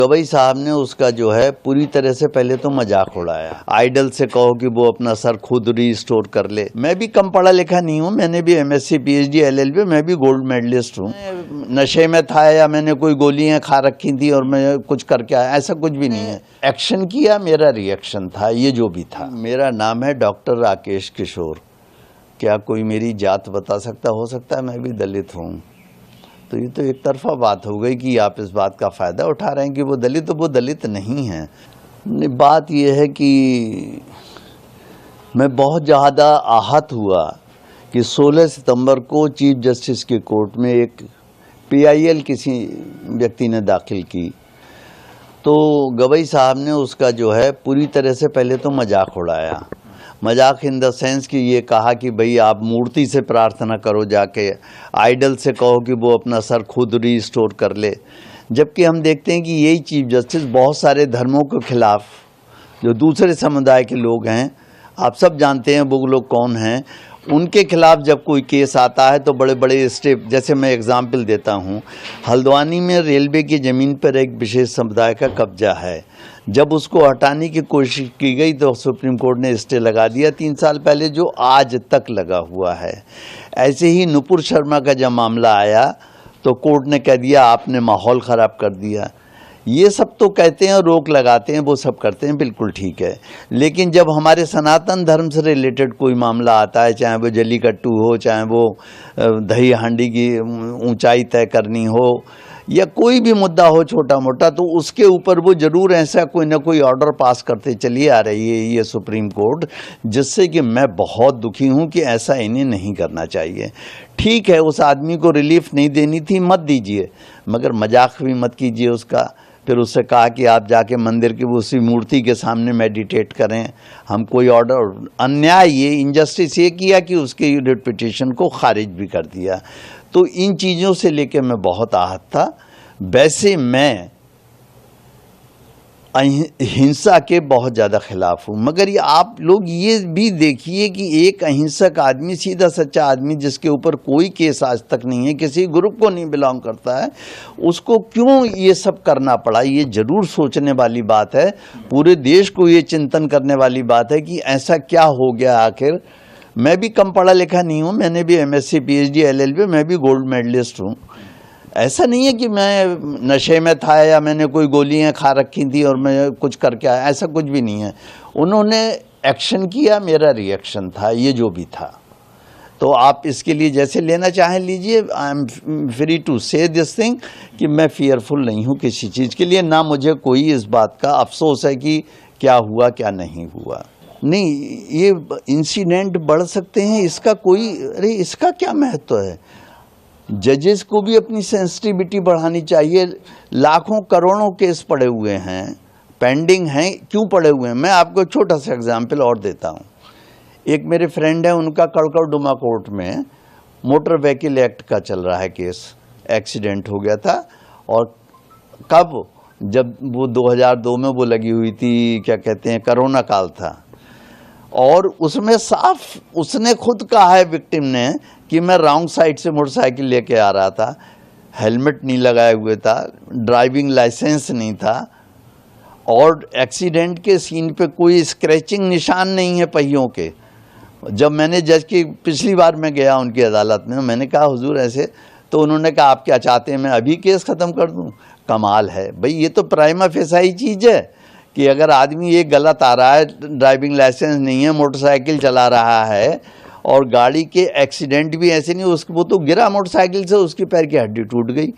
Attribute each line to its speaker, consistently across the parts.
Speaker 1: गवई साहब ने उसका जो है पूरी तरह से पहले तो मजाक उड़ाया। आइडल से कहो कि वो अपना सर खुद रीस्टोर कर ले। मैं भी कम पढ़ा लिखा नहीं हूँ, मैंने भी एमएससी पीएचडी एलएलबी, मैं भी गोल्ड मेडलिस्ट हूँ। नशे में था या मैंने कोई गोलियां खा रखी थी और मैं कुछ करके आया, ऐसा कुछ भी नहीं है। एक्शन किया, मेरा रिएक्शन था, ये जो भी था। मेरा नाम है डॉक्टर राकेश किशोर। क्या कोई मेरी जात बता सकता? हो सकता है मैं भी दलित हूँ। तो ये तो एक तरफा बात हो गई कि आप इस बात का फ़ायदा उठा रहे हैं कि वो दलित, तो वो दलित नहीं हैं। बात ये है कि मैं बहुत ज़्यादा आहत हुआ कि 16 सितंबर को चीफ जस्टिस के कोर्ट में एक पीआईएल किसी व्यक्ति ने दाखिल की, तो गवई साहब ने उसका जो है पूरी तरह से पहले तो मजाक उड़ाया। मजाक इन द सेंस कि ये कहा कि भाई आप मूर्ति से प्रार्थना करो, जाके आइडल से कहो कि वो अपना सर खुद रीस्टोर कर ले। जबकि हम देखते हैं कि यही चीफ जस्टिस बहुत सारे धर्मों के खिलाफ, जो दूसरे समुदाय के लोग हैं, आप सब जानते हैं वो लोग कौन हैं, उनके खिलाफ जब कोई केस आता है तो बड़े बड़े स्टेप, जैसे मैं एग्जाम्पल देता हूँ, हल्द्वानी में रेलवे की ज़मीन पर एक विशेष समुदाय का कब्जा है। जब उसको हटाने की कोशिश की गई तो सुप्रीम कोर्ट ने स्टे लगा दिया 3 साल पहले, जो आज तक लगा हुआ है। ऐसे ही नुपुर शर्मा का जब मामला आया तो कोर्ट ने कह दिया आपने माहौल ख़राब कर दिया। ये सब तो कहते हैं, रोक लगाते हैं, वो सब करते हैं, बिल्कुल ठीक है। लेकिन जब हमारे सनातन धर्म से रिलेटेड कोई मामला आता है, चाहे वो जल्लीकट्टू हो, चाहे वो दही हांडी की ऊंचाई तय करनी हो, या कोई भी मुद्दा हो छोटा मोटा, तो उसके ऊपर वो ज़रूर ऐसा कोई ना कोई ऑर्डर पास करते चली आ रही है ये सुप्रीम कोर्ट, जिससे कि मैं बहुत दुखी हूँ कि ऐसा इन्हें नहीं करना चाहिए। ठीक है, उस आदमी को रिलीफ नहीं देनी थी, मत दीजिए, मगर मजाक भी मत कीजिए उसका। फिर उससे कहा कि आप जाके मंदिर की उसी मूर्ति के सामने मेडिटेट करें। हम कोई ऑर्डर, अन्याय, ये इनजस्टिस ये किया कि उसके रिट पिटीशन को खारिज भी कर दिया। तो इन चीज़ों से लेकर मैं बहुत आहत था। वैसे मैं हिंसा के बहुत ज़्यादा खिलाफ हूँ, मगर ये आप लोग ये भी देखिए कि एक अहिंसक आदमी, सीधा सच्चा आदमी, जिसके ऊपर कोई केस आज तक नहीं है, किसी ग्रुप को नहीं बिलोंग करता है, उसको क्यों ये सब करना पड़ा। ये ज़रूर सोचने वाली बात है, पूरे देश को ये चिंतन करने वाली बात है कि ऐसा क्या हो गया आखिर। मैं भी कम पढ़ा लिखा नहीं हूँ, मैंने भी एमएससी पीएचडी एलएलबी, मैं भी गोल्ड मेडलिस्ट हूँ। ऐसा नहीं है कि मैं नशे में था या मैंने कोई गोलियां खा रखी थी और मैं कुछ करके आया, ऐसा कुछ भी नहीं है। उन्होंने एक्शन किया, मेरा रिएक्शन था, ये जो भी था। तो आप इसके लिए जैसे लेना चाहें लीजिए। आई एम फ्री टू से दिस थिंग कि मैं फियरफुल नहीं हूँ किसी चीज़ के लिए, ना मुझे कोई इस बात का अफसोस है कि क्या हुआ क्या नहीं हुआ। नहीं, ये इंसिडेंट बढ़ सकते हैं, इसका कोई, अरे इसका क्या महत्व है। जजेस को भी अपनी सेंसिटिविटी बढ़ानी चाहिए। लाखों करोड़ों केस पड़े हुए हैं, पेंडिंग हैं, क्यों पड़े हुए हैं। मैं आपको छोटा सा एग्जांपल और देता हूं। एक मेरे फ्रेंड है, उनका कड़कड़डुमा कोर्ट में मोटर व्हीकल एक्ट का चल रहा है केस। एक्सीडेंट हो गया था, और कब, जब वो 2002 में वो लगी हुई थी, क्या कहते हैं, कोरोना काल था। और उसमें साफ उसने खुद कहा है, विक्टिम ने, कि मैं रॉन्ग साइड से मोटरसाइकिल लेके आ रहा था, हेलमेट नहीं लगाए हुए था, ड्राइविंग लाइसेंस नहीं था, और एक्सीडेंट के सीन पे कोई स्क्रैचिंग निशान नहीं है पहियों के। जब मैंने जज की पिछली बार मैं गया उनकी अदालत में, मैंने कहा हुजूर ऐसे, तो उन्होंने कहा आप क्या चाहते हैं मैं अभी केस ख़त्म कर दूं। कमाल है भाई, ये तो प्राइमा फेसाई चीज़ है कि अगर आदमी ये गलत आ रहा है, ड्राइविंग लाइसेंस नहीं है, मोटरसाइकिल चला रहा है, और गाड़ी के एक्सीडेंट भी ऐसे नहीं, उसको वो तो गिरा मोटरसाइकिल से, उसकी पैर की हड्डी टूट गई।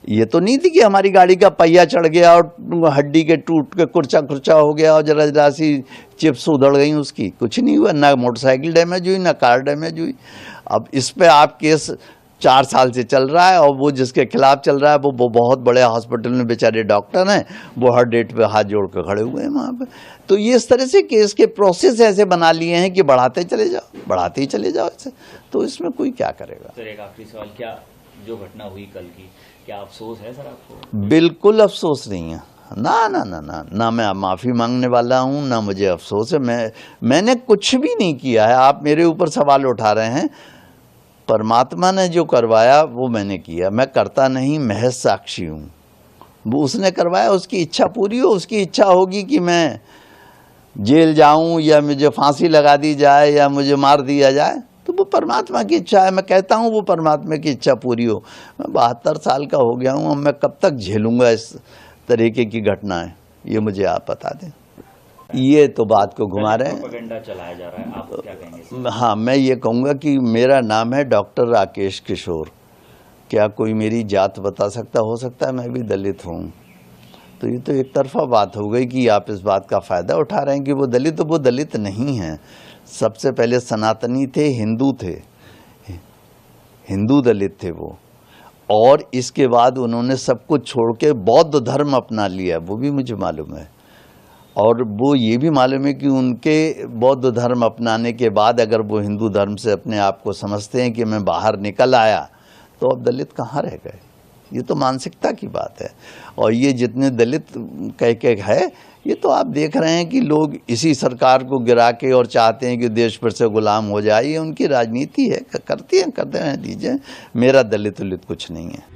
Speaker 1: ये तो नहीं थी कि हमारी गाड़ी का पहिया चढ़ गया और हड्डी के टूट के कुर्चा कुर्चा हो गया और जरा जरा सी चिप्स उधड़ गई, उसकी कुछ नहीं हुआ, ना मोटरसाइकिल डैमेज हुई, ना कार डैमेज हुई। अब इस पे आप केस 4 साल से चल रहा है, और वो जिसके खिलाफ चल रहा है वो बहुत बड़े हॉस्पिटल में बेचारे डॉक्टर हैं, वो हर डेट पे हाथ जोड़ कर खड़े हुए हैं वहाँ पे। तो ये इस तरह से केस के प्रोसेस ऐसे बना लिए हैं कि बढ़ाते चले जाओ, बढ़ाते ही चले जाओ ऐसे, तो इसमें कोई क्या करेगा।
Speaker 2: सर एक आखिरी सवाल, क्या जो घटना हुई कल की, क्या अफसोस है सर आपको?
Speaker 1: बिल्कुल अफसोस नहीं है, ना ना ना ना ना, मैं माफ़ी मांगने वाला हूँ, ना मुझे अफसोस है। मैंने कुछ भी नहीं किया है। आप मेरे ऊपर सवाल उठा रहे हैं, परमात्मा ने जो करवाया वो मैंने किया, मैं करता नहीं, महज साक्षी हूँ। वो उसने करवाया, उसकी इच्छा पूरी हो, उसकी इच्छा होगी कि मैं जेल जाऊं या मुझे फांसी लगा दी जाए या मुझे मार दिया जाए, तो वो परमात्मा की इच्छा है। मैं कहता हूँ वो परमात्मा की इच्छा पूरी हो। मैं 72 साल का हो गया हूँ, अब मैं कब तक झेलूंगा इस तरीके की घटनाएं, ये मुझे आप बता दें। ये तो बात को घुमा रहे हैं।
Speaker 2: प्रोपेगेंडा चलाया जा रहा है, आप क्या कहेंगे?
Speaker 1: हाँ, मैं ये कहूँगा कि मेरा नाम है डॉक्टर राकेश किशोर। क्या कोई मेरी जात बता सकता? हो सकता है मैं भी दलित हूँ। तो ये तो एक तरफा बात हो गई कि आप इस बात का फ़ायदा उठा रहे हैं कि वो दलित, तो वो दलित नहीं हैं। सबसे पहले सनातनी थे, हिंदू थे, हिंदू दलित थे वो, और इसके बाद उन्होंने सब कुछ छोड़ के बौद्ध धर्म अपना लिया, वो भी मुझे मालूम है। और वो ये भी मालूम है कि उनके बौद्ध धर्म अपनाने के बाद अगर वो हिंदू धर्म से अपने आप को समझते हैं कि मैं बाहर निकल आया, तो अब दलित कहाँ रह गए? ये तो मानसिकता की बात है। और ये जितने दलित कह के है, ये तो आप देख रहे हैं कि लोग इसी सरकार को गिरा के और चाहते हैं कि देश पर से गुलाम हो जाए। ये उनकी राजनीति है, करते हैं दीजिए। मेरा दलित कुछ नहीं है।